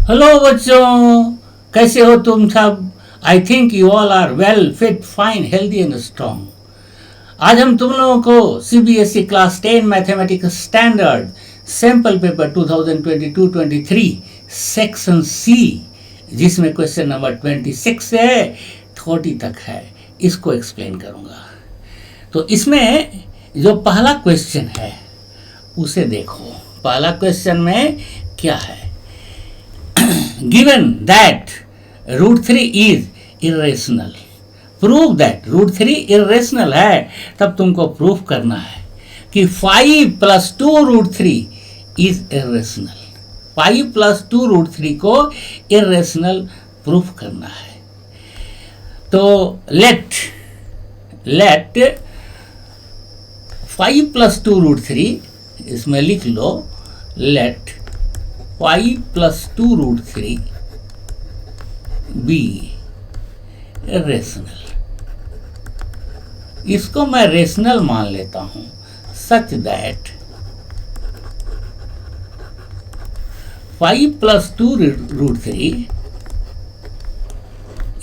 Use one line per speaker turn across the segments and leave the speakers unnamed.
Hello बच्चों, कैसे हो तुम सब। I think you all are well fit fine healthy and strong. आज हम तुम लोगों को CBSE class 10 mathematics standard sample paper 2022-23 section C, जिसमें क्वेश्चन नंबर 26 से 30 तक है, इसको एक्सप्लेन करूंगा। तो इसमें जो पहला क्वेश्चन है उसे देखो। पहला क्वेश्चन में क्या है? Given that root 3 is irrational, prove that root 3 irrational है, तब तुमको प्रूफ करना है कि 5 + 2 root 3 is irrational। 5 + 2 root 3 को irrational प्रूफ करना है। तो let 5 + 2 root 3, इसमें लिख लो let 5 + 2 root 3 be rational। इसको मैं रेशनल मान लेता हूं, such that 5 + 2 root 3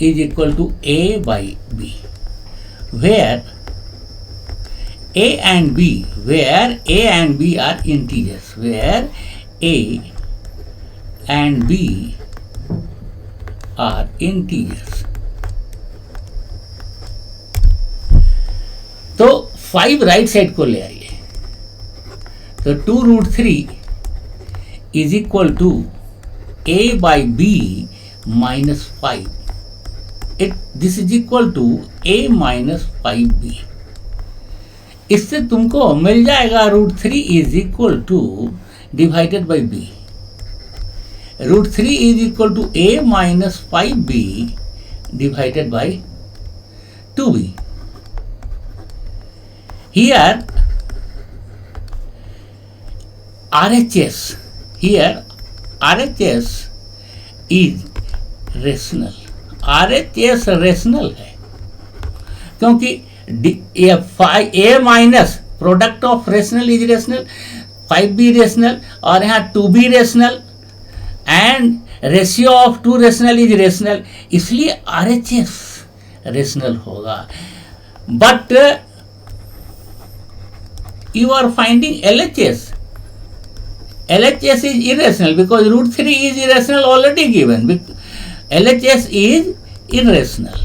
is equal to a by b, where a and b are integers, where a and b are integers। तो 5 राइट साइड को ले आइए, तो 2 root 3 is equal to a by b minus 5। this is equal to a minus 5b। इससे तुमको मिल जाएगा √3 is equal to divided by b। √3 is equal to a minus 5b divided by 2b। Here RHS is rational। RHS rational है क्योंकि a minus product of rational is rational, 5b rational और यहाँ 2b rational and ratio of 2 rational is rational, इसलिए RHS rational होगा। But you are finding LHS is irrational because √3 is irrational already given। LHS is irrational,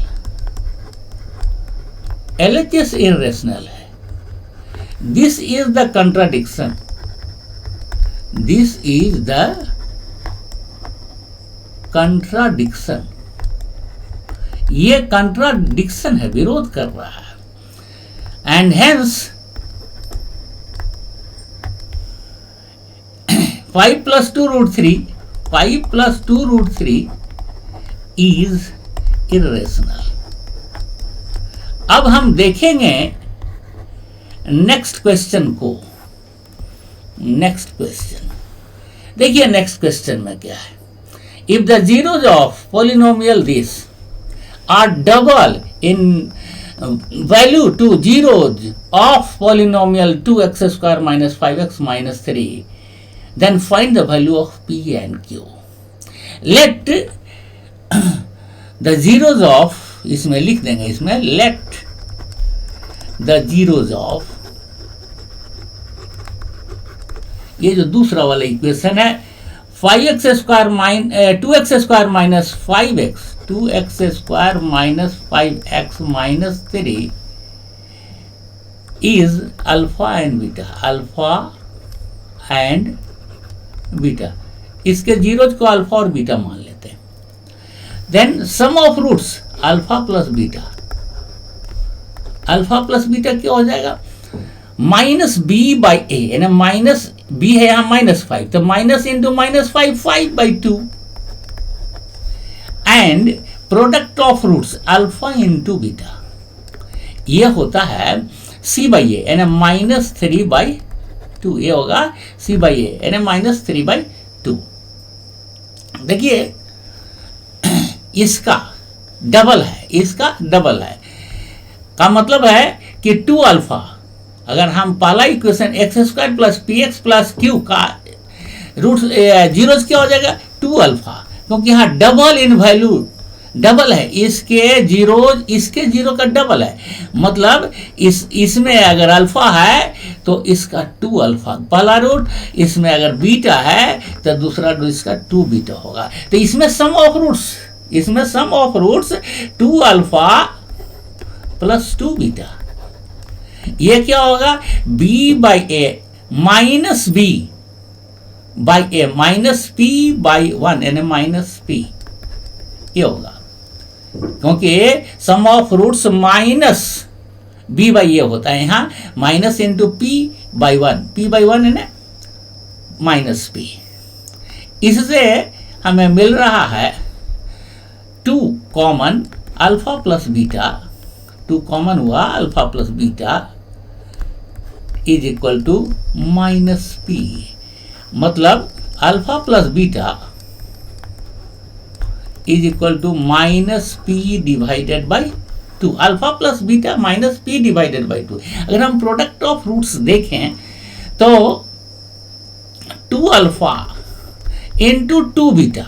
LHS irrational है। This is the contradiction, this is the contradiction। ये contradiction है, विरोध कर रहा है। and hence 5 + 2 root 3 is irrational। अब हम देखेंगे नेक्स्ट क्वेश्चन को। नेक्स्ट क्वेश्चन देखिए, नेक्स्ट क्वेश्चन में क्या है? If the zeros of polynomial this are double in value to zeros of polynomial 2x² - 5x - 3, then find the value of p and q। let the zeros of, इसमें लिख देंगे, इसमें let the zeros of, ये जो दूसरा वाला equation है 2x² - 5x 2x² - 5x - 3 is alpha and beta। इसके जीरोज को अल्फा और बीटा मान लेते हैं। Then sum of roots alpha plus beta. Alpha plus beta क्या हो जाएगा? -b by a, यानी माइनस b है यहाँ -5, तो minus into -5 5/2 and product of roots alpha into beta, ये होता है c/a, यानी -3/2। ये होगा c/a, यानी -3/2। देखिए इसका डबल है, इसका डबल है, का मतलब है कि 2 अल्फा, अगर हम पहला इक्वेशन x² + px + q का रूट जीरोज क्या हो जाएगा 2 अल्फा, क्योंकि यहाँ डबल इन वैल्यू, डबल है, इसके जीरो का डबल है, मतलब इसमें अगर अल्फा है तो इसका 2 अल्फा पहला रूट, इसमें अगर बीटा है तो दूसरा रूट इसका 2 बीटा होगा। तो इसमें sum of roots 2 alpha plus 2 beta, ये क्या होगा, b by A minus B by A minus P by 1 यानी माइनस पी, ये होगा, क्योंकि sum of roots minus B by A होता है, यहाँ माइनस इंटू पी बाई 1 है ना माइनस पी। इससे हमें मिल रहा है 2 common alpha plus beta, 2 common हुआ alpha plus beta is equal to minus P, मतलब alpha plus beta is equal to minus P divided by 2, alpha plus beta minus P divided by 2। अगर हम product of roots देखें तो 2 alpha into 2 beta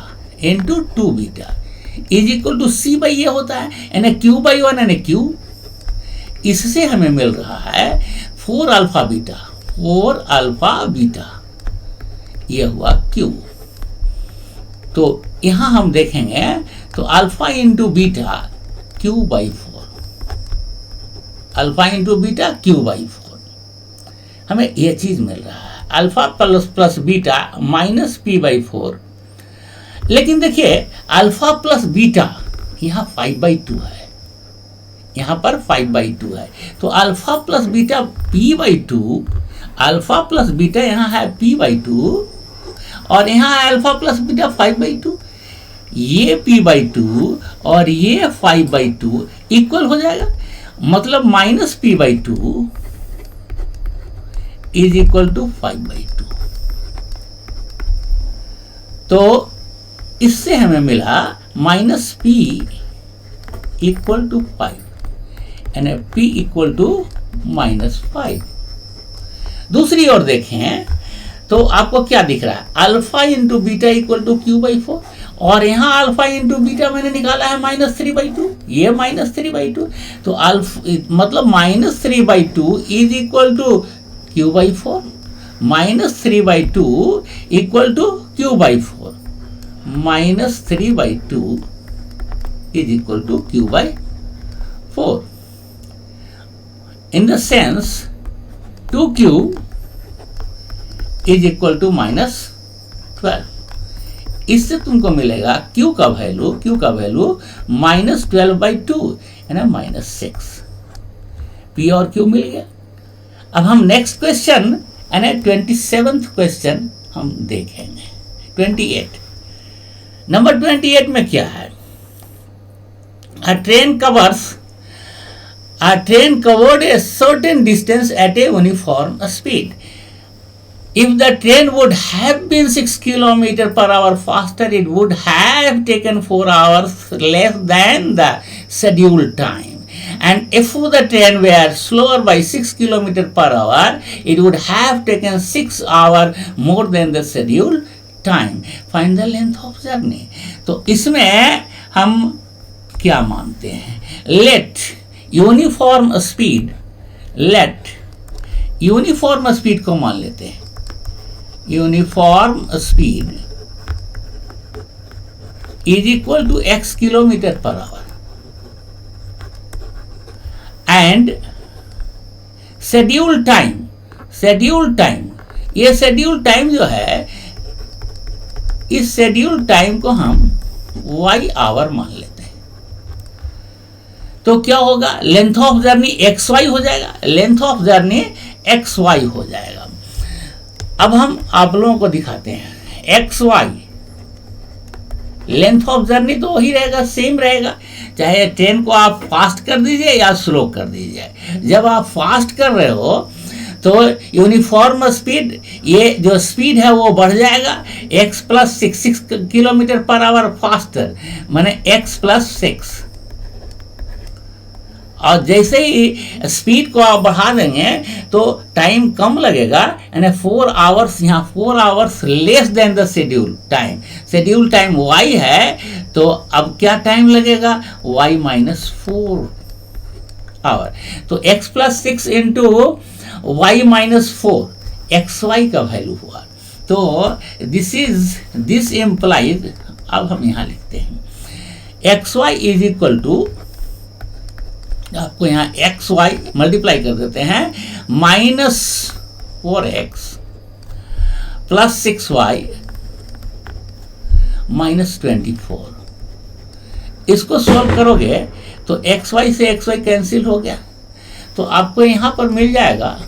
is equal to C by A होता है, यानी Q by 1 यानी Q. इससे हमें मिल रहा है 4 अल्फा बीटा, ये हुआ क्यू। तो यहां हम देखेंगे तो alpha into beta Q by 4, alpha into beta Q by 4, हमें यह चीज मिल रहा है, alpha plus beta minus P by 4। लेकिन देखिए अल्फा प्लस बीटा यहाँ 5/2 है, यहाँ पर 5/2 है, तो alpha plus beta p/2, alpha plus beta यहाँ है p/2 और यहाँ है अल्फा प्लस बीटा 5/2, ये p/2 और ये 5/2 इक्वल हो जाएगा, मतलब minus p/2 is equal to 5/2। तो इससे हमें मिला माइनस p इक्वल टू 5 यानी p इक्वल टू माइनस 5। दूसरी ओर देखें तो आपको क्या दिख रहा है, alpha into beta equal to Q by 4 और यहाँ अल्फा इंटू बीटा मैंने निकाला है -3/2, ये -3/2, तो मतलब -3/2 is equal to Q by 4, -3/2 equal to Q by 4, -3/2 is equal to q by 4. In the sense 2q is equal to -12। इससे तुमको मिलेगा q का वैल्यू -12/2 यानी -6। p और q मिल गया। अब हम नेक्स्ट क्वेश्चन यानी 27th क्वेश्चन हम देखेंगे। 28 नंबर 28 में क्या है, a train covered a certain distance at a uniform speed. If the train would have been 6 km/h faster, it would have taken 4 hours less than the scheduled time. And if the train were slower by 6 km/h, it would have taken 6 hours more than the scheduled time. Find the length of journey. तो इसमें हम क्या मानते हैं, late uniform speed को मान लेते हैं, uniform speed is equal to x km/h and schedule time, ये शेड्यूल टाइम जो है, इस शेड्यूल टाइम को हम y आवर मान लेते हैं। तो क्या होगा, लेंथ ऑफ जर्नी xy हो जाएगा, अब हम आप लोगों को दिखाते हैं xy लेंथ ऑफ जर्नी तो वही रहेगा, सेम रहेगा, चाहे ट्रेन को आप फास्ट कर दीजिए या स्लो कर दीजिए। जब आप फास्ट कर रहे हो तो यूनिफॉर्म स्पीड, ये जो स्पीड है वो बढ़ जाएगा, x + 6 km/h फास्टर, माने x + 6, और जैसे ही स्पीड को आप बढ़ा देंगे तो टाइम कम लगेगा, यानी 4 आवर्स, यहाँ 4 hours less than the schedule time. Schedule time y है, तो अब क्या टाइम लगेगा, y माइनस 4 आवर। तो x plus 6 into y minus 4 XY का वैल्यू हुआ। तो दिस इम्प्लाइज, अब हम यहाँ लिखते हैं XY इज इक्वल टू, आपको यहाँ XY मल्टीप्लाई कर देते हैं, minus 4x plus 6y minus 24। इसको सॉल्व करोगे तो XY से XY कैंसिल हो गया, तो आपको यहाँ पर मिल जाएगा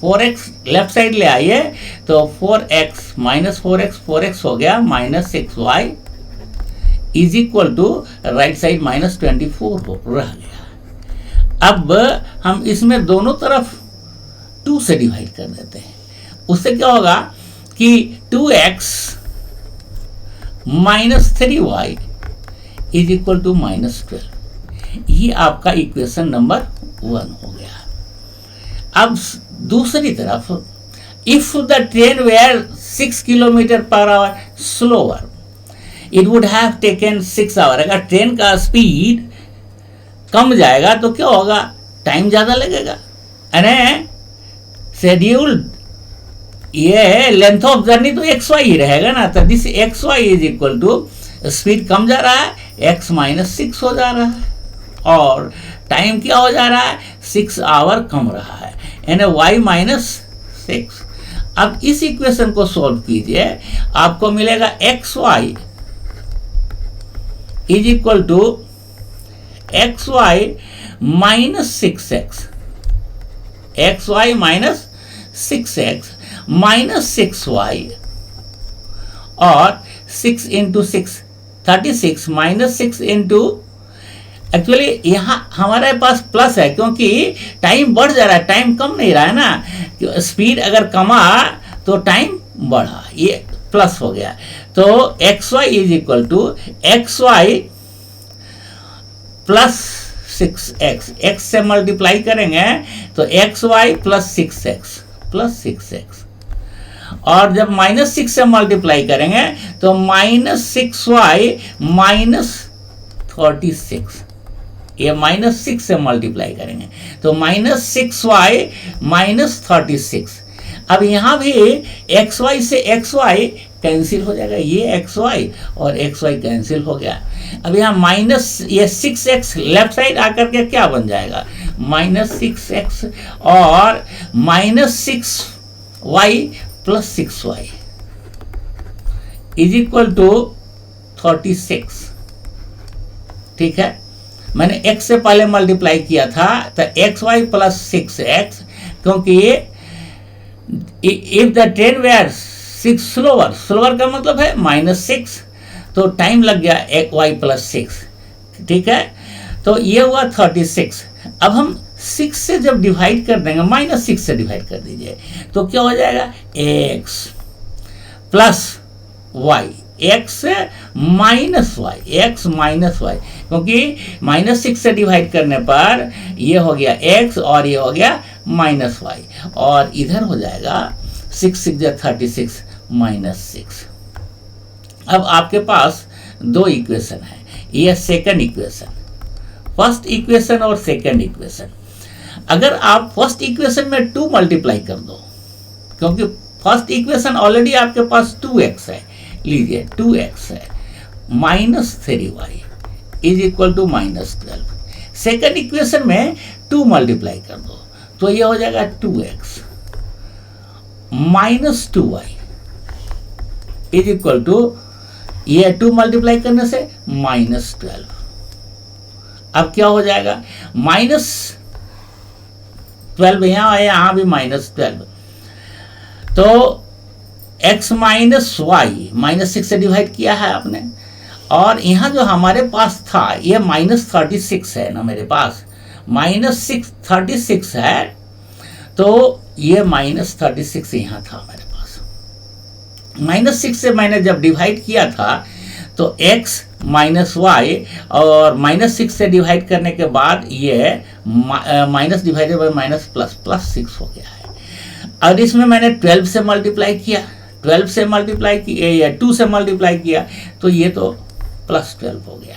4x, लेफ्ट साइड ले आइए तो 4x माइनस 4x हो गया, minus 6y is equal to right side minus 24 हो रह गया। अब हम इसमें दोनों तरफ 2 से डिवाइड कर देते हैं, उससे क्या होगा कि 2x minus 3y is equal to minus 12। ये आपका इक्वेशन नंबर 1 हो गया। अब दूसरी तरफ, if the train were 6 kilometre per hour slower it would have taken 6 hour. अगर ट्रेन का स्पीड कम जाएगा तो क्या होगा, टाइम ज़्यादा लगेगा, यानी शेड्यूल, ये लेंथ ऑफ जर्नी तो XY ही रहेगा ना। तो this XY is equal to, speed कम जा रहा है, x माइनस 6 हो जा रहा है, और टाइम क्या हो जा रहा है, 6 आवर कम रहा है, यानी y माइनस 6। अब इस इक्वेशन को सॉल्व कीजिए, आपको मिलेगा XY is equal to XY minus 6x, XY minus 6x minus 6y, और 6 इंटू 6 36 माइनस 6 इंटू, एक्चुअली यहाँ हमारे पास प्लस है क्योंकि टाइम बढ़ जा रहा है, टाइम कम नहीं रहा है ना। स्पीड अगर कमा तो टाइम बढ़ा, ये प्लस हो गया। तो XY is equal to XY plus 6x, x से मल्टीप्लाई करेंगे तो XY प्लस 6x, और जब माइनस 6 से मल्टीप्लाई करेंगे तो माइनस 6y माइनस 36, ये माइनस 6 से मल्टीप्लाई करेंगे तो माइनस 6y माइनस 36। अब यहाँ भी XY से XY कैंसिल हो जाएगा, ये XY और XY कैंसिल हो गया। अब यहाँ माइनस, ये 6x लेफ्ट साइड आकर के क्या बन जाएगा, माइनस 6x, और minus 6y plus 6y is equal to 36। ठीक है, मैंने x से पहले मल्टीप्लाई किया था तो XY प्लस 6x, क्योंकि if the train were 6 slower का मतलब है माइनस 6, तो टाइम लग गया y प्लस 6। ठीक है, तो ये हुआ 36। अब हम 6 से जब डिवाइड कर देंगे, माइनस 6 से डिवाइड कर दीजिए तो क्या हो जाएगा, x plus y, x minus y, क्योंकि माइनस 6 से डिवाइड करने पर ये हो गया x और ये हो गया माइनस y, और इधर हो जाएगा 6 6 36 माइनस 6। अब आपके पास 2 इक्वेशन है, ये सेकंड इक्वेशन, फर्स्ट इक्वेशन और सेकंड इक्वेशन। अगर आप फर्स्ट इक्वेशन में 2 मल्टीप्लाई कर दो, क्योंकि फर्स्ट इक्वेशन ऑलरेडी आपके पास 2x है, लीजिए 2x है, minus 3y is equal to minus 12। Second equation में 2 मल्टीप्लाई कर दो तो ये हो जाएगा 2x minus 2y is equal to, ये 2 मल्टीप्लाई करने से माइनस 12। अब क्या हो जाएगा, माइनस 12 यहाँ है, यहाँ भी माइनस 12, तो x माइनस वाई, माइनस 6 से डिवाइड किया है आपने, और यहाँ जो हमारे पास था ये माइनस 36 है ना, मेरे पास माइनस 36 है, तो ये माइनस 36 यहाँ था मेरे पास। माइनस 6 से मैंने जब डिवाइड किया था तो x माइनस वाई और -6 से डिवाइड करने के बाद ये minus divided by minus plus plus 6 हो गया है। और इसमें मैंने 12 से मल्टीप्लाई किया, 12 से मल्टीप्लाई किया या 2 से मल्टीप्लाई किया तो ये तो प्लस 12 हो गया।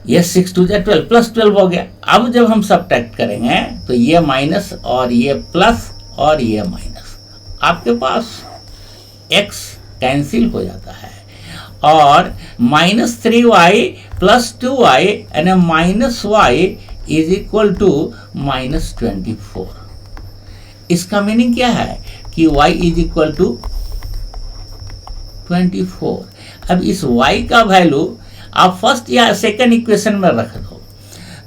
ये 6 2 12 प्लस 12 हो गया। अब जब हम सब्ट्रैक्ट करेंगे तो ये माइनस और ये प्लस और ये माइनस, आपके पास x कैंसिल हो जाता है और -3y plus 2y and -y is equal to -24। इसका मीनिंग क्या है कि y इज इक्वल टू 24। अब इस y का वैल्यू आप फर्स्ट या सेकंड इक्वेशन में रख दो,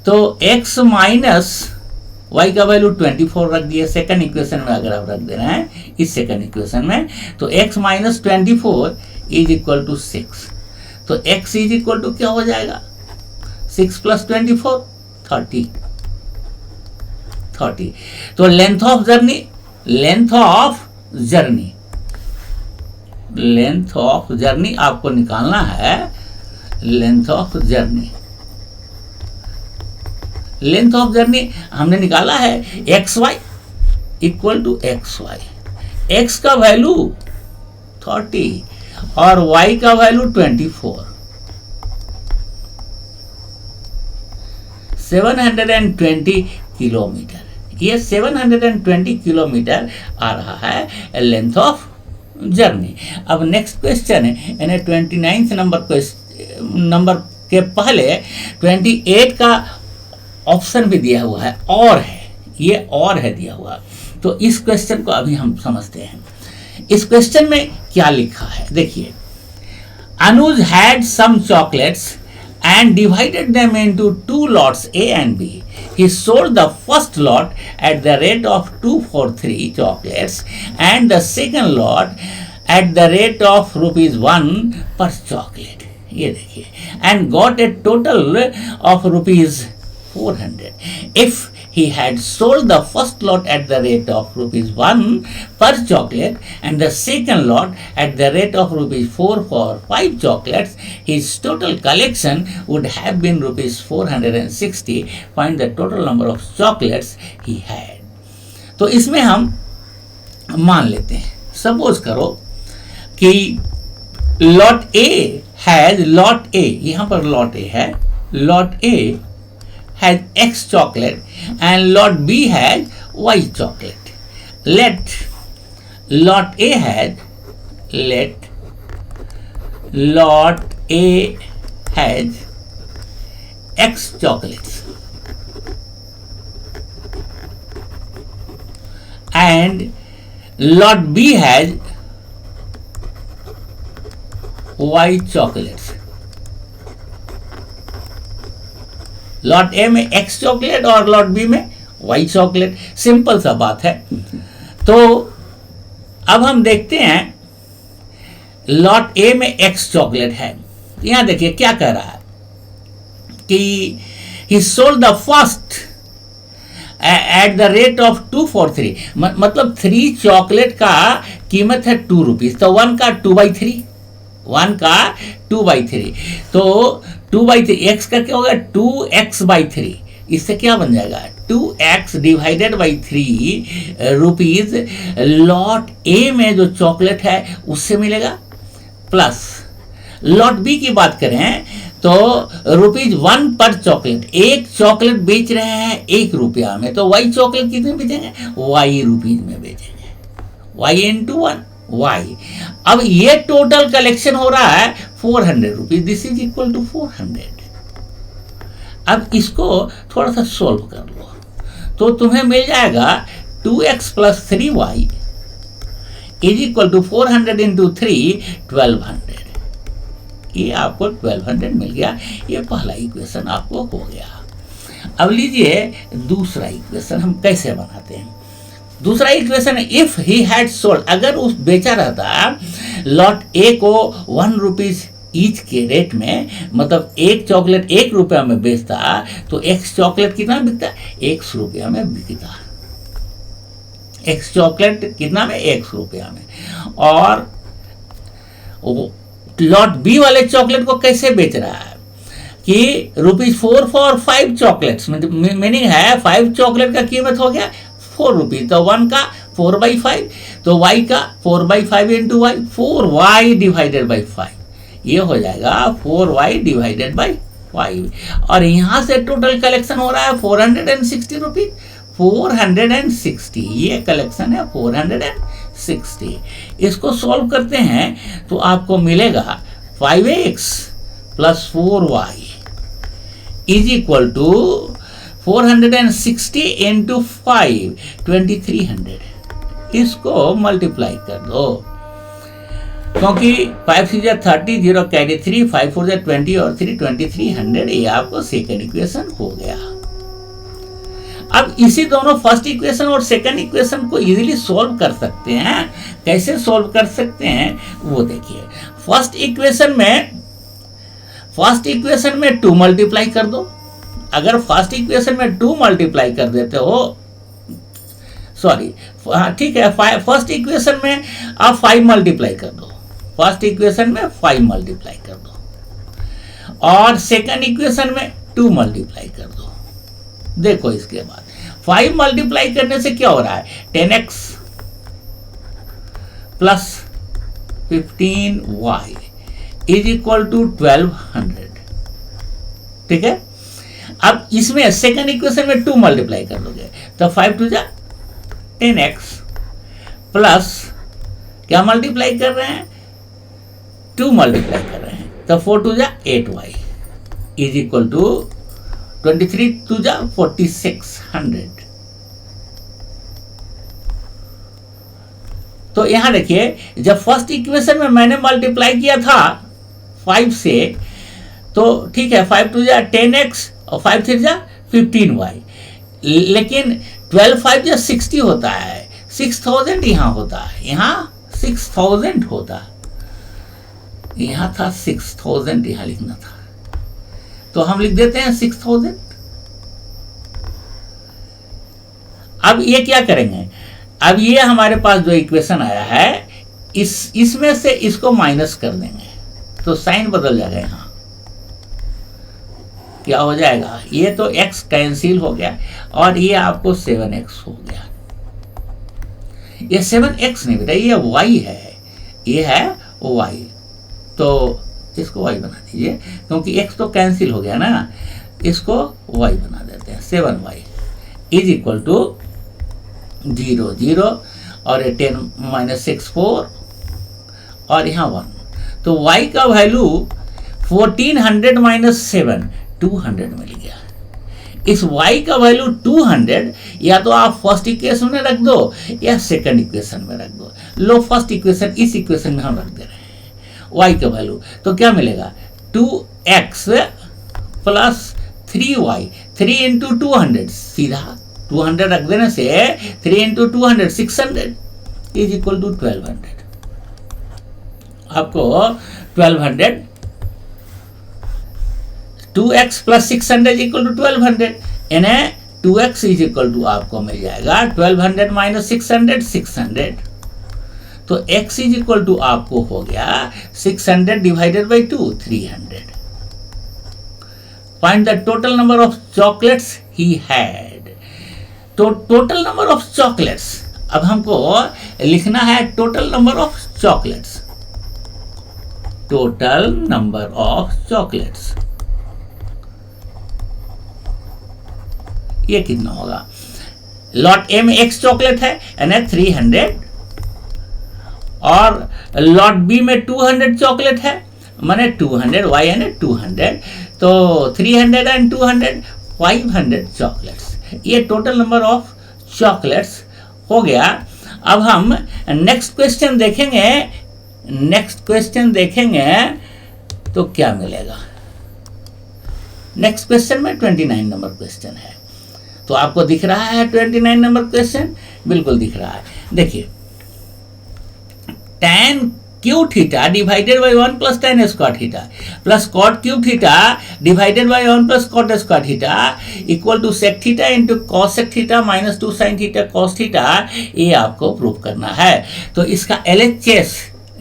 तो x माइनस y का वैल्यू 24 रख दिए सेकंड इक्वेशन में। अगर आप रख दे रहे हैं इस सेकंड इक्वेशन में तो x minus 24 is equal to 6। तो x इज इक्वल टू क्या हो जाएगा, 6 प्लस 24 30। तो length of journey, length of journey आपको निकालना है। लेंथ ऑफ जर्नी हमने निकाला है xy equal to xy। x का वैल्यू 30 और y का वैल्यू 24। 720 किलोमीटर, ये 720 किलोमीटर आ रहा है लेंथ ऑफ जर्नी। अब नेक्स्ट क्वेश्चन है, यानी 29 नंबर के पहले 28 का ऑप्शन भी दिया हुआ है, और है, ये और है दिया हुआ। तो इस क्वेश्चन को अभी हम समझते हैं। इस क्वेश्चन में क्या लिखा है देखिए, Anuj had some chocolates and divided them into 2 lots A and B. He sold the first lot at the rate of 2 for 3 chocolates and the second lot at the rate of ₹1 per chocolate. ये देखिए, and got a total of ₹400. If he had sold the first lot at the rate of ₹1 per chocolate and the second lot at the rate of ₹4 for 5 chocolates, his total collection would have been ₹460. Find the total number of chocolates he had. तो इसमें हम मान लेते हैं, suppose करो कि lot A has, lot ए, यहाँ पर लॉट ए है, lot A has X chocolate and lot B has Y chocolate. Let lot A has X chocolates and lot B has Y chocolates. Lot A में X chocolate और lot B में Y chocolate. Simple सा बात है। तो अब हम देखते हैं, लॉट ए में एक्स चॉकलेट है, यहां देखिए क्या कह रहा है कि ही sold the first at the rate of 2 for 3, मतलब 3 चॉकलेट का कीमत है ₹2, तो 1 का 2/3, 1 का 2/3, तो 2/3 x का क्या होगा 2x/3। इससे क्या बन जाएगा 2x divided by 3 rupees lot A में जो चॉकलेट है उससे मिलेगा, प्लस लॉट बी की बात करें तो ₹1 पर चॉकलेट, एक चॉकलेट बेच रहे हैं ₹1 में, तो वाई चॉकलेट कितने बेचेंगे, वाई रुपीज में बेचेंगे, वाई इंटू 1 वाई। अब ये टोटल कलेक्शन हो रहा है ₹400, दिस इज इक्वल टू 400। अब इसको थोड़ा सा सोल्व कर लो तो तुम्हें मिल जाएगा 2x plus 3y is equal to 400 into 3 1200। ये आपको 1200 मिल गया। ये पहला इक्वेशन आपको हो गया। अब लीजिए दूसरा इक्वेशन हम कैसे बनाते हैं। दूसरा इक्वेशन है, इफ ही हैड सोल्ड, अगर उस बेचा रहता लॉट ए को ₹1 ईच के रेट में, मतलब एक चॉकलेट ₹1 में बेचता तो एक्स चॉकलेट कितना बिकता, ₹1 में बिकता। एक्स चॉकलेट कितना में, ₹1 में। और लॉट बी वाले चॉकलेट को कैसे बेच रहा है कि ₹4 फॉर 5 चॉकलेट्स, मीनिंग है 5 चॉकलेट का कीमत हो गया ₹4, तो 1 का 4/5, तो y का 4/5 into Y, 4y divided by 5, ये हो जाएगा 4y डिवाइडेड बाई 5। और यहाँ से टोटल कलेक्शन हो रहा है ₹460, 460, ये कलेक्शन है 460। इसको सॉल्व करते हैं तो आपको मिलेगा 5x plus 4y is equal to 460 into 5, 2300। इसको मल्टीप्लाई कर दो, क्योंकि 5 से 30, 0 कैरी 3, 5 4 20 और 3 2300, ये आपको सेकेंड इक्वेशन हो गया। अब इसी दोनों फर्स्ट इक्वेशन और सेकंड इक्वेशन को इजीली सॉल्व कर सकते हैं। कैसे सॉल्व कर सकते हैं वो देखिए। फर्स्ट इक्वेशन में 2 मल्टीप्लाई कर दो। अगर फर्स्ट इक्वेशन में 2 मल्टीप्लाई कर देते हो, सॉरी ठीक है, फर्स्ट इक्वेशन में आप 5 मल्टीप्लाई कर दो, फर्स्ट इक्वेशन में 5 मल्टीप्लाई कर दो और सेकंड इक्वेशन में 2 मल्टीप्लाई कर दो। देखो इसके बाद 5 मल्टीप्लाई करने से क्या हो रहा है, 10x plus 15y is equal to 1200। ठीक है, अब इसमें सेकंड इक्वेशन में 2 मल्टीप्लाई कर दोगे तो 5 2 जा 10x प्लस क्या मल्टीप्लाई कर रहे हैं, 2 मल्टीप्लाई कर रहे हैं तो 4 2 जा 8y इज इक्वल टू 23 2 जा 4600। तो यहां देखिए, जब फर्स्ट इक्वेशन में मैंने मल्टीप्लाई किया था 5 से, तो ठीक है 5 2 जा 10x और 5 3 जा 15y, लेकिन 12 5 जा 60 होता है, 6000 यहाँ होता है, यहाँ 6000 होता है, यहाँ था 6000, यहाँ लिखना था तो हम लिख देते हैं 6000। अब ये क्या करेंगे, अब ये हमारे पास जो इक्वेशन आया है इसमें से इसको माइनस कर देंगे तो साइन बदल जाएगा, यहाँ क्या हो जाएगा, ये तो x कैंसिल हो गया और ये आपको 7x हो गया। ये 7x नहीं बेटा, ये y है, ये है y, तो इसको y बना दीजिए क्योंकि x तो कैंसिल हो गया ना, इसको y बना देते हैं। 7y इज इक्वल टू 0 0 और 10 माइनस 6 4 और यहाँ 1, तो y का वैल्यू 1400 माइनस 7 200 मिल गया। इस y का वैल्यू 200 या तो आप फर्स्ट इक्वेशन में रख दो या सेकंड इक्वेशन में रख दो। लो फर्स्ट इक्वेशन इस इक्वेशन में हम रख दे रहे हैं y का वैल्यू, तो क्या मिलेगा 2x प्लस 3y, 3 इंटू 200, सीधा 200 रख देने से 3 इंटू 200 600 इज इक्वल टू 1200। आपको 1200, 2x plus 600 is equal to 1200, यानी 2x इज इक्वल टू आपको मिल जाएगा 1200 माइनस 600 600, तो x इज इक्वल टू आपको हो गया 600 divided by 2 300। Find the total number of chocolates he had. तो टोटल नंबर ऑफ चॉकलेट्स, अब हमको लिखना है total number of chocolates, total number of chocolates ये कितना होगा, लॉट ए में x चॉकलेट है यानी 300 और लॉट बी में 200 चॉकलेट है माने 200, y यानी 200, तो 300 एंड 200 500 चॉकलेट्स, ये टोटल नंबर ऑफ चॉकलेट्स हो गया। अब हम नेक्स्ट क्वेश्चन देखेंगे तो क्या मिलेगा। नेक्स्ट क्वेश्चन में 29 नंबर क्वेश्चन है, तो आपको दिख रहा है 29 नंबर क्वेश्चन, बिल्कुल दिख रहा है। देखिए tan cube theta divided by 1 plus tan square theta plus cot cube theta divided by 1 plus cot square theta equal to sec theta into cos sec theta minus 2 sin theta cos theta, ये आपको prove करना है। तो इसका LHS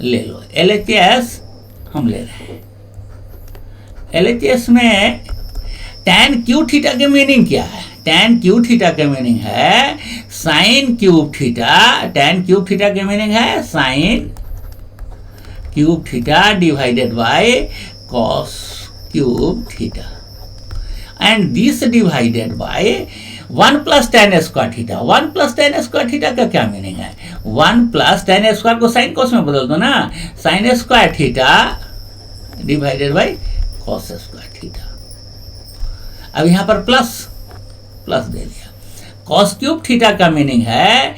ले लो, LHS हम ले रहे हैं। LHS में tan क्यूब थीटा के मीनिंग क्या है? tan क्यूब थीटा के मीनिंग है sin cube theta. tan cube theta के मीनिंग है sin cube theta divided bye cos cube theta, and this divided by 1 plus tan square theta. 1 plus tan square theta का क्या meaning है? 1 plus tan square को sin cos में बदल दो ना, sin square theta divided bye cos square theta. अब यहां पर प्लस दे दिया। cos क्यूब थीटा का मीनिंग है,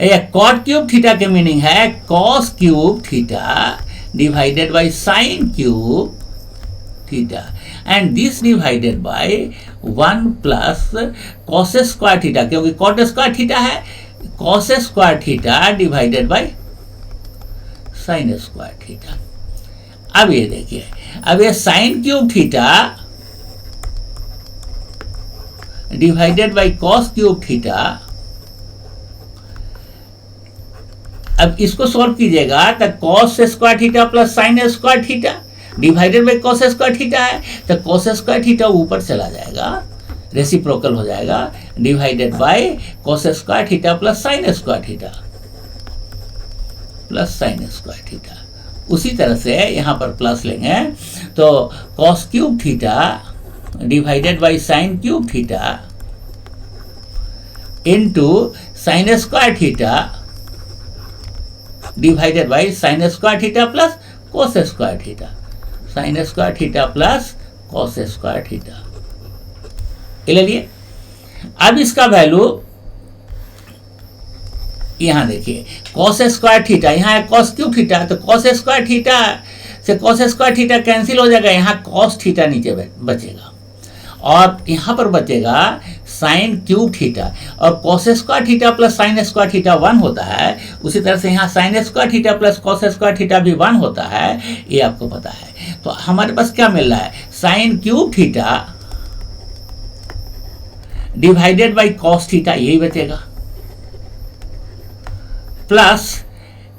या cot क्यूब थीटा के मीनिंग है cos cube theta divided by sin cube theta, and this divided by 1 plus cos square theta, क्योंकि cot स्क्वायर थीटा है, cos square theta divided by sin square theta. अब ये देखिए, अब ये sin cube theta divided bye cos cube theta, अब इसको solve कीजिएगा तो cos square theta plus sin square theta divided bye cos square theta है, तो cos स्क्वायर थीटा ऊपर चला जाएगा, रेसिप्रोकल हो जाएगा, divided by cos square theta plus sin square theta plus sin square theta. उसी तरह से यहां पर प्लस लेंगे तो cos cube theta divided by sin cube theta into sin square theta divided by sin square theta plus cos square theta, sin square theta plus cos square theta. ले लिए। अब इसका वैल्यू यहां देखिए, cos स्क्वायर थीटा, यहां है cos cube theta, तो cos square theta से cos स्क्वायर थीटा कैंसिल हो जाएगा, यहां cos थीटा नीचे बचेगा, और यहां पर बचेगा sin क्यूब थीटा, और cos square theta plus sin square theta 1 होता है, उसी तरह से यहाँ sin square theta plus cos square theta भी 1 होता है, ये आपको पता है। तो हमारे पास क्या मिल रहा है, sin cube theta divided by cos theta, यही बचेगा, प्लस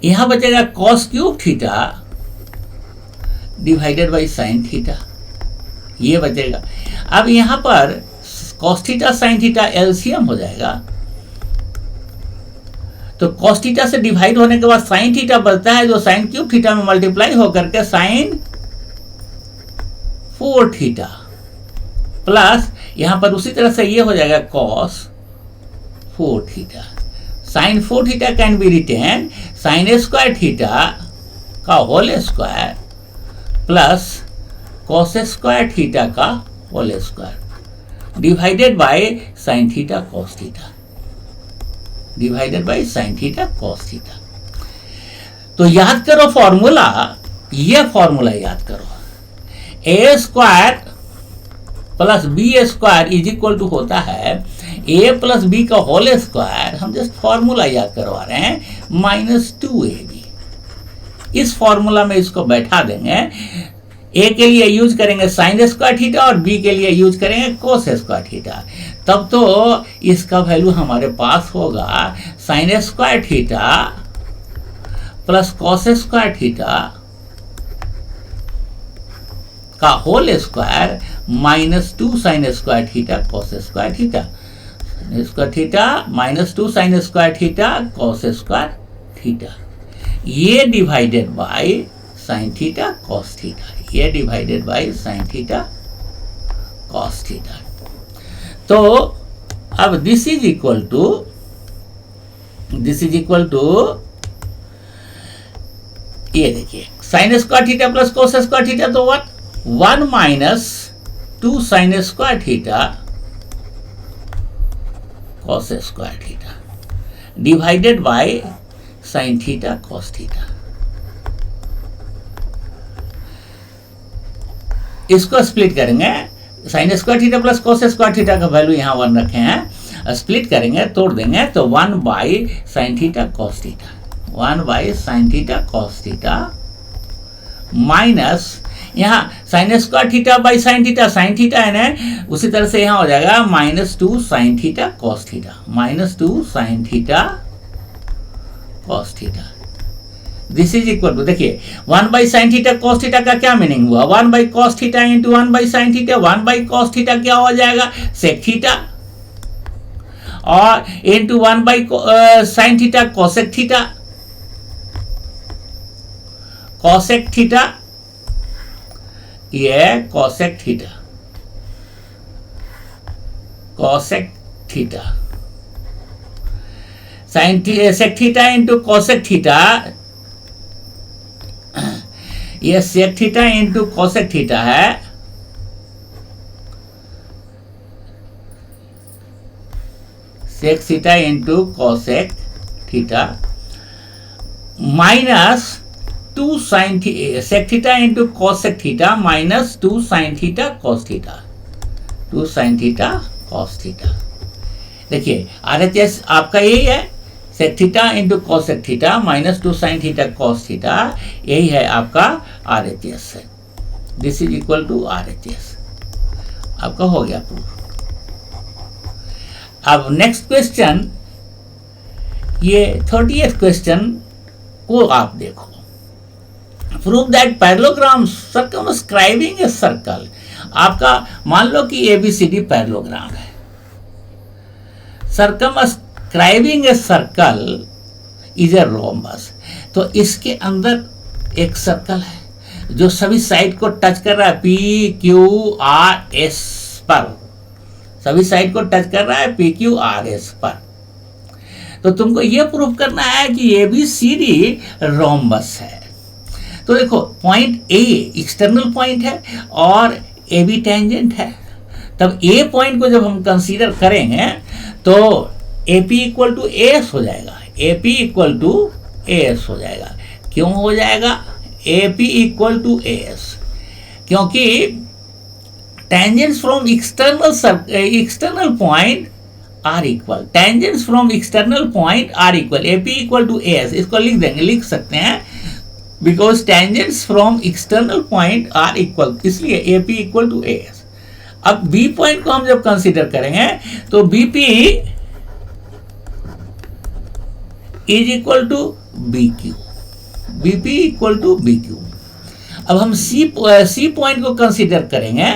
यहां बचेगा cos cube theta divided by sin theta, ये बचेगा। अब यहां पर cos theta sin theta LCM हो जाएगा, तो cos थीटा से डिवाइड होने के बाद sin थीटा बचता है, जो sin क्यूब थीटा में मल्टीप्लाई होकर के sin 4 थीटा, प्लस यहां पर उसी तरह से ये हो जाएगा cos 4 theta. sin 4 theta can be written sin square theta का whole square plus cos square theta का whole square divided by sin theta cos theta, divided by sin theta cos theta. तो याद करो फॉर्मूला, ये formula याद करो, A square plus B square is equal to होता है ए प्लस बी का होल स्क्वायर, हम जस्ट फॉर्मूला याद करवा रहे हैं, -2ab। इस फॉर्मूला में इसको बैठा देंगे, ए के लिए यूज करेंगे sin स्क्वायर थीटा और बी के लिए यूज करेंगे cos स्क्वायर थीटा, तब तो इसका वैल्यू हमारे पास होगा sin square theta plus cos square theta का whole square -2 sin square theta cos square theta, square theta -2 sin square theta cos square theta, ये divided by sin theta cos theta, ये divided by sin theta cos theta. तो अब this is equal to ये देखिए sin square theta plus cos square theta, तो 1 minus 2 sin square theta cos square theta divided by sin theta cos theta. इसको split करेंगे, sin square theta plus cos square theta का value यहाँ 1 रखे हैं, split करेंगे, तोड़ देंगे, तो 1 by sin theta cos theta, 1 by sin theta cos theta minus यहाँ sin square theta by sin theta है ना, उसी तरह से यहाँ हो जाएगा -2 sin theta cos theta, -2 sin theta cos theta. This is equal to, देखिए 1 by sine theta cos theta का क्या मीनिंग हुआ, 1 by cos theta into 1 by sine theta, 1 by cos theta क्या हो जाएगा सेक थीटा, और into 1 by sine theta cosec theta, cosec theta, ये cosec theta, cosec theta, sine sec theta into cosec theta, ये sec theta into cosec theta है, sec theta into cosec theta minus 2 sine sec theta into cosec theta minus 2 sine theta cos theta, 2 sine theta cos theta. देखिए RHS आपका यही है, sec theta into cosec theta minus 2 sine theta cos theta, यही है आपका RHS है। This is equal to RHS, आपका हो गया प्रूफ। अब नेक्स्ट क्वेश्चन, ये 30th क्वेश्चन को आप देखो। Prove that parallelogram circumscribing a circle, आपका मान लो कि एबीसीडी पैरेललोग्राम है, circumscribing a circle is a rhombus, तो इसके अंदर एक सर्कल है जो सभी साइड को टच कर रहा है, पी क्यू आर एस पर, सभी साइड को टच कर रहा है पी क्यू आर एस पर। तो तुमको यह प्रूव करना है कि एबीसीडी रोम्बस है। तो देखो पॉइंट ए एक्सटर्नल पॉइंट है और ए बी टेंजेंट है, तब ए पॉइंट को जब हम कंसीडर करेंगे तो A P equal to A S हो जाएगा, A P equal to A S हो जाएगा। क्यों हो जाएगा A P equal to A S? क्योंकि tangents from external point are equal, tangents from external point are equal, A P equal to A S, इसको लिख देंगे, लिख सकते हैं because tangents from external point are equal, इसलिए A P equal to A S. अब B point को हम जब कंसीडर करेंगे तो B P is equal to B Q, B P equal to B Q. अब हम सी पॉइंट को कंसीडर करेंगे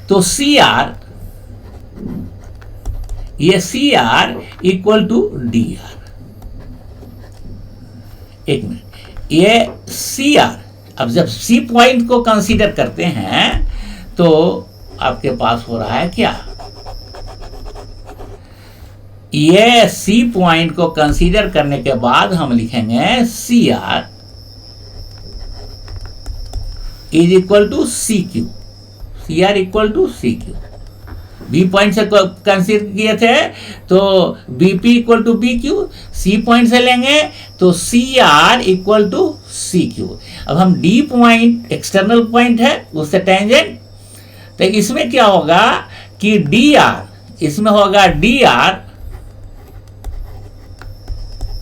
तो सी आर, ये C R equal to D R. एक मिनट, ये सी आर, अब जब सी पॉइंट को कंसीडर करते हैं तो आपके पास हो रहा है क्या, ये सी पॉइंट को कंसीडर करने के बाद हम लिखेंगे C R is equal to C Q, C R equal to C Q. B point से कंसीडर किए थे तो B P equal to B Q, C point से लेंगे तो C R equal to C Q. अब हम डी पॉइंट एक्सटर्नल पॉइंट है उससे टेंजेंट, तो इसमें क्या होगा कि डी आर, इसमें होगा D R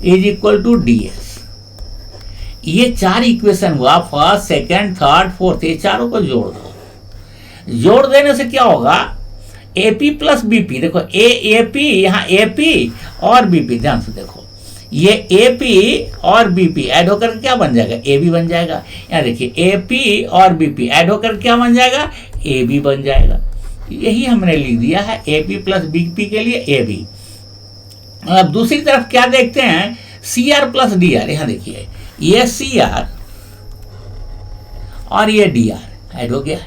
is equal to D S. ये चार इक्वेशन हुआ, फर्स्ट सेकेंड थर्ड फोर्थ, ये चारों को जोड़ दो, जोड़ देने से क्या होगा AP प्लस बीपी, देखो AP, यहाँ AP और BP, ध्यान से देखो, ये AP और BP ऐड होकर क्या बन जाएगा AB बन जाएगा। यहाँ देखिए AP और BP ऐड होकर क्या बन जाएगा AB बन जाएगा। यही हमने लिख दिया है AP प्लस BP के लिए AB। अब दूसरी तरफ क्या देखते हैं, CR प्लस DR, यहाँ देखिए ये CR और ये DR ऐड हो गया,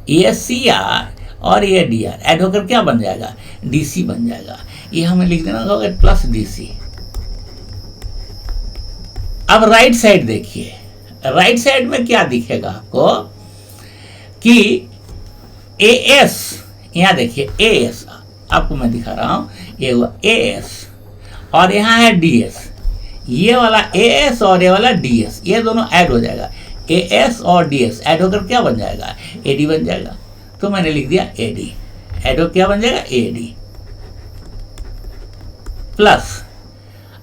ये CR और ये डी आर ऐड होकर क्या बन जाएगा डीसी बन जाएगा। ये हमें लिख देना होगा प्लस डीसी। अब राइट साइड देखिए, राइट साइड में क्या दिखेगा आपको कि ए एस, यहां देखिए ए एस, आपको मैं दिखा रहा हूं, ये हुआ ए एस और यहां है डी एस, ये वाला ए एस और ये वाला डी एस, ये दोनों ऐड हो जाएगा, ए एस और डी एस ऐड होकर क्या बन जाएगा एडी बन जाएगा। तो मैंने लिख दिया एडी, एडो क्या बन जाएगा एडी प्लस,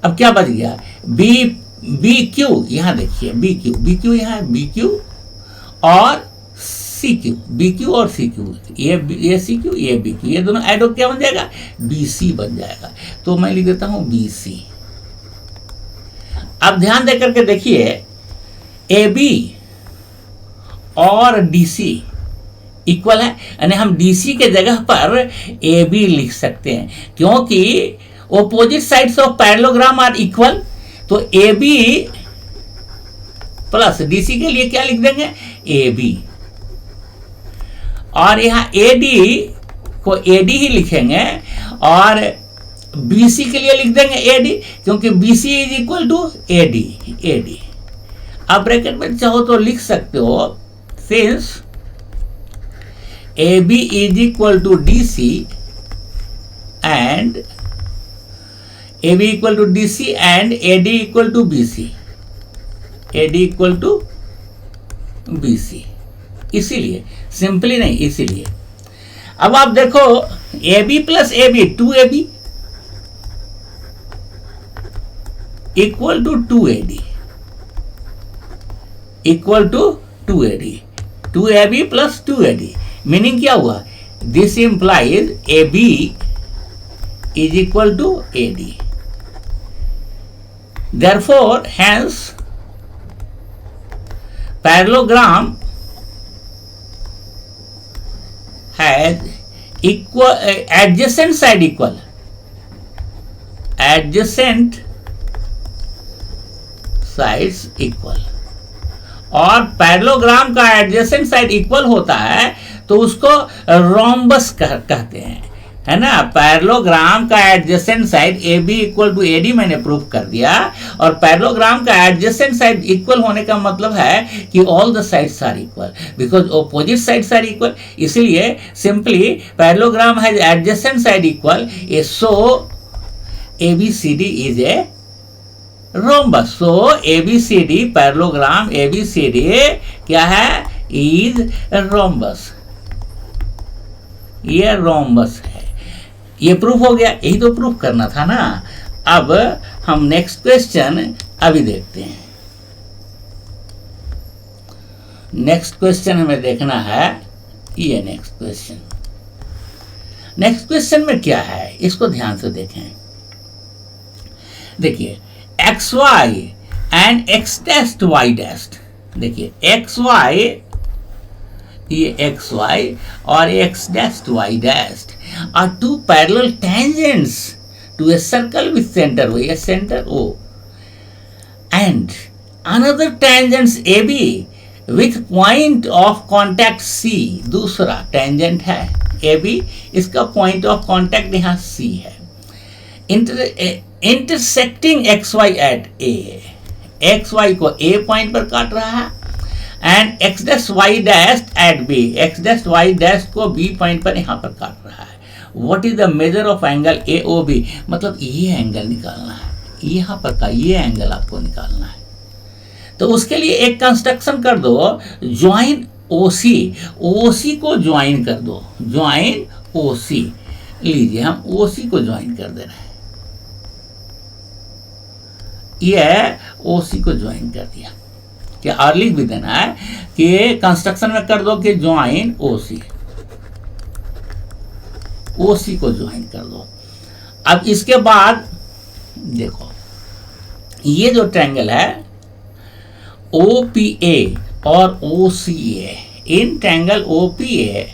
अब क्या बच गया बी क्यू, यहां देखिए बी क्यू यहाँ है, बी क्यू और सी क्यू, बी क्यू और सी क्यू, ये सी क्यू ये बी क्यू, ये दोनों ऐड हो क्या बन जाएगा बी सी बन जाएगा। तो मैं लिख देता हूं बी सी। अब ध्यान देकर के देखिए ए बी और डी सी इक्वल है, यानी हम डी सी के जगह पर ए बी लिख सकते हैं, क्योंकि opposite sides of parallelogram are equal. तो A B plus D C के लिए क्या लिख देंगे, ए बी, और यहां ए डी को ए डी ही लिखेंगे, और बी सी के लिए लिख देंगे ए डी, क्योंकि B C is equal to A D, A D. अब ब्रैकेट में चाहो तो लिख सकते हो, since A B is equal to D C and A B equal to D C and A D equal to B C, A D equal to B C, इसीलिए, simply नहीं, इसीलिए। अब आप देखो A B plus A B, 2ab equal to 2ad, equal to 2ad, 2ab plus 2ad, meaning क्या हुआ, this implies A B is equal to A D, therefore hence parallelogram has equal adjacent side equal, adjacent sides equal, और parallelogram का adjacent side equal होता है तो उसको rhombus कहते हैं, है ना। पैरेललोग्राम का adjacent side A B equal to A D मैंने प्रूव कर दिया, और पैरेललोग्राम का एडजेसेंट साइड इक्वल होने का मतलब है कि all the sides are equal, because opposite sides are equal. इसलिए simply parallelogram has adjacent side equal, so A B C D is a rhombus. So A B C D, parallelogram A B C D क्या है, is rhombus, ये rhombus है। ये proof हो गया, यही तो प्रूफ करना था ना। अब हम नेक्स्ट क्वेश्चन अभी देखते हैं। नेक्स्ट क्वेश्चन हमें देखना है, ये नेक्स्ट क्वेश्चन। नेक्स्ट क्वेश्चन में क्या है, इसको ध्यान से देखें। देखिए X Y and X test Y test, देखिए एक्स वाई, ये एक्स वाई और X dashed Y dashed are two parallel tangents to a circle with center O, a center O, and another tangents AB with point of contact C, दूसरा tangent है AB, इसका point of contact यहाँ C है, intersecting XY at A, XY को A point पर काट रहा है, and X dash Y dash at B, X dash Y dash को बी पॉइंट पर यहाँ पर काट रहा है। What is the measure of angle A O B, मतलब ये एंगल निकालना है, यहाँ पर का ये एंगल आपको निकालना है। तो उसके लिए एक कंस्ट्रक्शन कर दो, ज्वाइन ओ सी, ओ सी को ज्वाइन कर दो, ज्वाइन ओ सी, लीजिए हम ओ सी को ज्वाइन कर दे रहे हैं, ये ओ सी को ज्वाइन कर दिया। कि और लिख भी देना है कि कंस्ट्रक्शन में कर दो कि ज्वाइन ओ सी, ओ सी को ज्वाइन कर दो। अब इसके बाद देखो ये जो ट्रायंगल है ओ पी ए और O C A, in triangle O P A,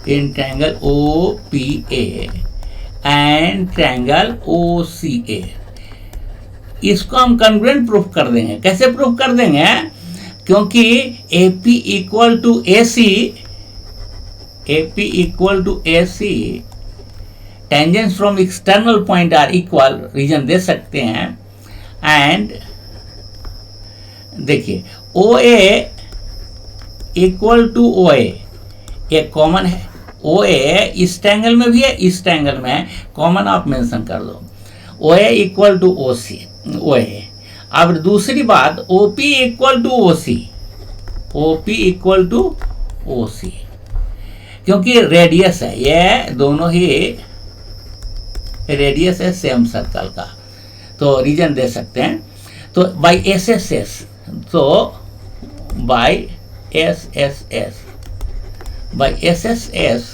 in triangle O P A and triangle O C A, इसको हम कॉन्ग्रुएंट प्रूफ कर देंगे। कैसे प्रूफ कर देंगे, क्योंकि A P equal to A C, A P equal to A C, tangents from external point are equal, reason दे सकते हैं। एंड देखिए ओ ए इक्वल टू ओ ए, ये कॉमन है, ओ ए इस ट्रायंगल में भी है, इस ट्रायंगल में है, कॉमन आप मेंशन कर दो, ओ ए इक्वल टू ओ सी, ओ ए। अब दूसरी बात O P equal to O C, O P equal to O C, क्योंकि रेडियस है, ये दोनों ही रेडियस है सेम सर्कल का, तो रीजन दे सकते हैं। तो बाई एस एस एस, तो by S S S, by S S S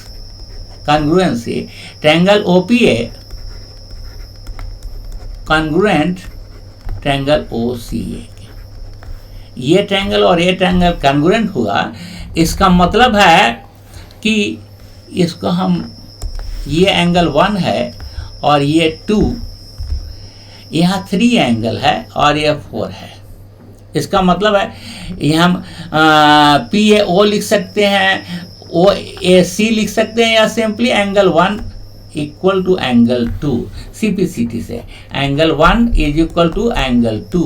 congruency, triangle O P A congruent triangle O C A, ये ट्रायंगल और ये ट्रायंगल कॉन्ग्रुएंट हुआ, इसका मतलब है कि इसको हम, ये एंगल 1 है और ये 2, यहाँ 3 एंगल है और ये 4 है। इसका मतलब है ये हम PAO लिख सकते हैं, OAC लिख सकते हैं, या simply angle 1 equal to angle 2 CPCT से, angle 1 is equal to angle 2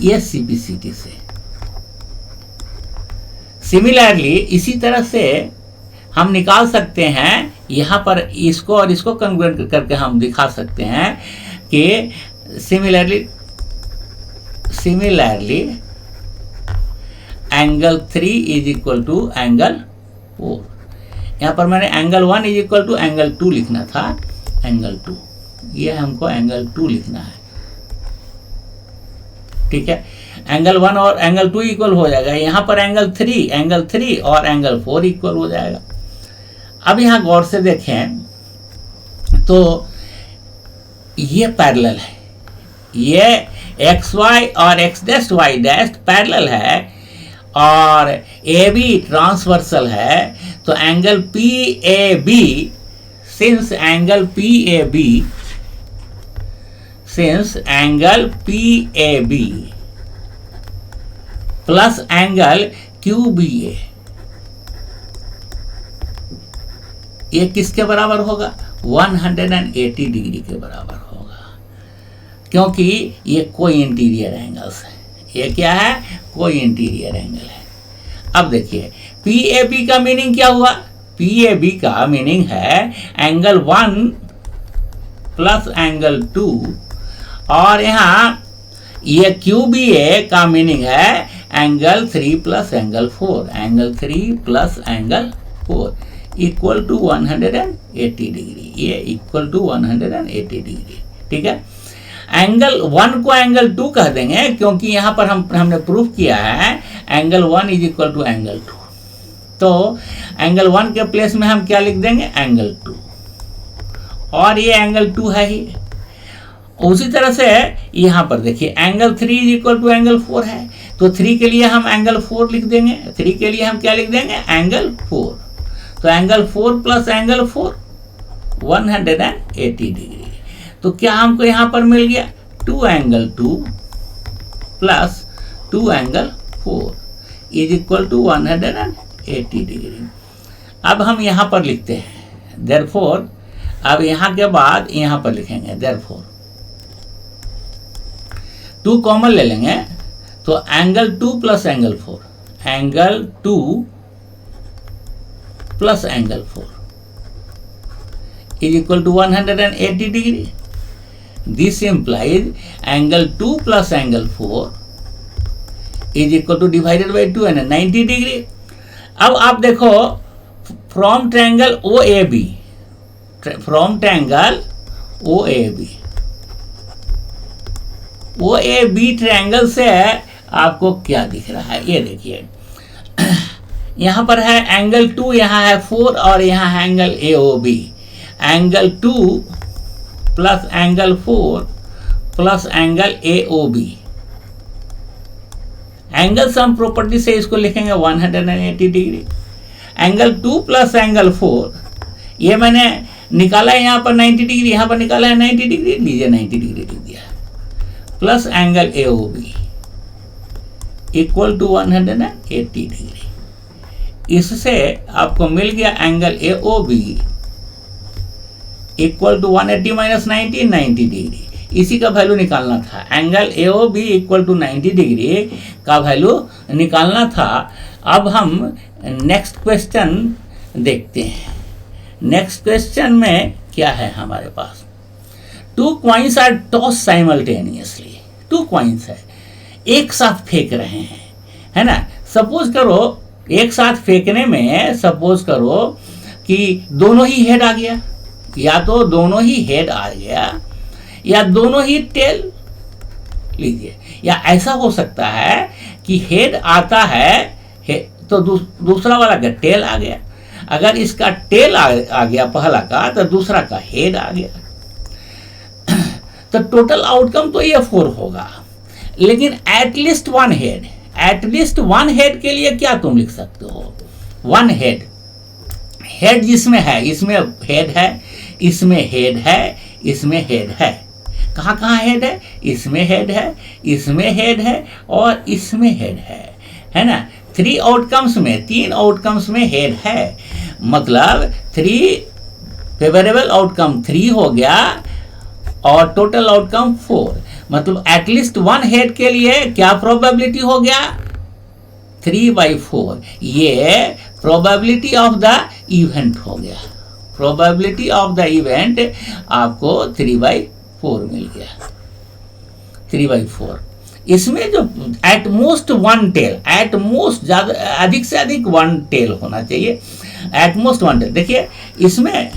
ये CPCT से। सिमिलरली इसी तरह से हम निकाल सकते हैं, यहाँ पर इसको और इसको कन्वर्ट करके हम दिखा सकते हैं कि similarly angle 3 is equal to angle 4। यहाँ पर मैंने angle 1 is equal to angle 2 लिखना था, एंगल 2, ये हमको एंगल 2 लिखना है, ठीक है। एंगल 1 और एंगल 2 इक्वल हो जाएगा, यहाँ पर एंगल 3 और एंगल 4 इक्वल हो जाएगा। अब यहाँ गौर से देखें तो ये पैरेलल है, ये XY और X dash Y dash parallel है और AB ट्रांसवर्सल है, तो angle PAB, since angle PAB plus angle QBA, ये किसके बराबर होगा? 180 डिग्री के बराबर होगा, क्योंकि ये कोई इंटीरियर एंगल्स है। ये क्या है? कोई इंटीरियर एंगल है। अब देखिए PAB का मीनिंग क्या हुआ? PAB का मीनिंग है एंगल 1 प्लस एंगल 2, और यहाँ ये QBA का मीनिंग है angle 3 plus angle 4, angle 3 plus angle 4 equal to 180 degree, ये इक्वल टू 180 डिग्री, ठीक है। एंगल 1 को एंगल 2 कह देंगे, क्योंकि यहाँ पर हमने प्रूफ किया है angle 1 is equal to angle 2, तो एंगल 1 के प्लेस में हम क्या लिख देंगे? एंगल 2, और ये एंगल 2 है ही। उसी तरह से यहाँ पर देखिए angle 3 is equal to angle 4 है, तो 3 के लिए हम एंगल 4 लिख देंगे, 3 के लिए हम क्या लिख देंगे? एंगल 4, तो एंगल 4 प्लस एंगल 4 180 डिग्री। तो क्या हमको यहाँ पर मिल गया? 2 angle 2 plus 2 angle 4 is equal to 180 degree. अब हम यहाँ पर लिखते हैं देयरफॉर, अब यहाँ के बाद यहाँ पर लिखेंगे देयरफॉर, 2 कॉमन ले लेंगे, तो angle 2 plus angle 4, angle 2 plus angle 4 is equal to 180 degree. This implies angle 2 plus angle 4 is equal to divided by 2 and 90 degree. अब आप देखो from triangle OAB, from triangle OAB triangle से आपको क्या दिख रहा है? ये देखिए यहाँ पर है एंगल 2, यहाँ है 4 और यहाँ है angle AOB। Angle 2 plus angle 4 plus angle AOB, angle sum property से इसको लिखेंगे 180 डिग्री। एंगल 2 प्लस एंगल 4, ये मैंने निकाला है यहाँ पर 90 डिग्री, यहाँ पर निकाला है 90 डिग्री, लीजिए 90 डिग्री लिख दिया, plus angle AOB equal to 180 degree. इससे आपको मिल गया angle AOB equal to 180 minus 90 degree. इसी का वैल्यू निकालना था, angle AOB equal to 90 degree का वैल्यू निकालना था। अब हम नेक्स्ट क्वेश्चन देखते हैं। नेक्स्ट क्वेश्चन में क्या है हमारे पास? 2 coins are toss simultaneously, 2 coins है, एक साथ फेंक रहे हैं, है ना। सपोज करो एक साथ फेंकने में सपोज करो कि दोनों ही हेड आ गया, या तो दोनों ही हेड आ गया या दोनों ही टेल लीजिए, या ऐसा हो सकता है कि हेड आता है तो दूसरा वाला का टेल आ गया। अगर इसका टेल आ गया पहला का, तो दूसरा का हेड आ गया, तो टोटल आउटकम तो ये 4 होगा, लेकिन at least one head, at least one head के लिए क्या तुम लिख सकते हो? वन हेड, हेड जिसमें है, इसमें हेड है, इसमें हेड है, इसमें हेड है। कहाँ कहाँ हेड है? इसमें हेड है, इसमें हेड है और इसमें हेड है ना। थ्री आउटकम्स में, तीन आउटकम्स में हेड है, मतलब थ्री फेवरेबल आउटकम 3 हो गया और टोटल आउटकम 4, मतलब एटलीस्ट वन हेड के लिए क्या प्रोबेबिलिटी हो गया? 3/4। ये प्रोबेबिलिटी ऑफ द इवेंट हो गया। प्रोबेबिलिटी ऑफ द इवेंट आपको 3/4 मिल गया। 3/4 इसमें जो at most one tail, at most ज्यादा, अधिक से अधिक वन टेल होना चाहिए, एट मोस्ट वन टेल। देखिए इसमें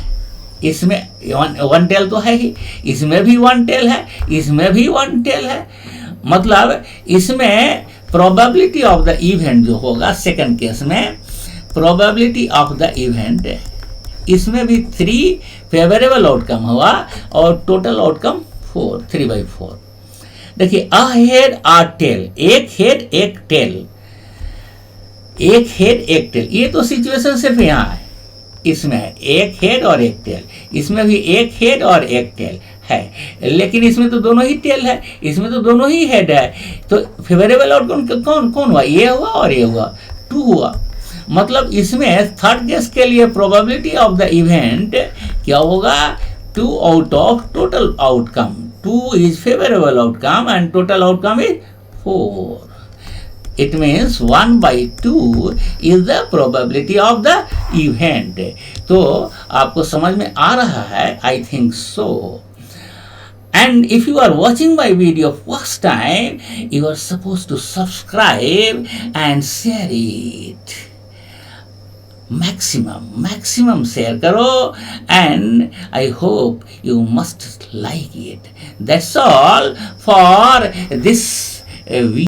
वन टेल तो है ही, इसमें भी वन टेल है, इसमें भी वन टेल है, मतलब इसमें प्रोबेबिलिटी ऑफ द इवेंट जो होगा सेकंड केस में, प्रोबेबिलिटी ऑफ द इवेंट, इसमें भी 3 फेवरेबल आउटकम हुआ और टोटल आउटकम 4, 3/4। देखिए अ हेड आ टेल, एक हेड एक टेल, एक हेड एक टेल, ये तो सिचुएशन सिर्फ यहाँ है, इसमें है एक हेड और एक टेल, इसमें भी एक हेड और एक टेल है, लेकिन इसमें तो दोनों ही टेल है, इसमें तो दोनों ही हेड है, तो फेवरेबल आउटकम कौन कौन हुआ? ये हुआ और ये हुआ, 2 हुआ। मतलब इसमें थर्ड केस के लिए प्रोबेबिलिटी ऑफ द इवेंट क्या होगा? 2 out of total outcome, 2 is favorable outcome and total outcome is 4. It means 1/2 is the probability of the event. तो आपको समझ में आ रहा है? I think so. And if you are watching my video first time, you are supposed to subscribe and share it. Maximum share करो and I hope you must like it. That's all for this video.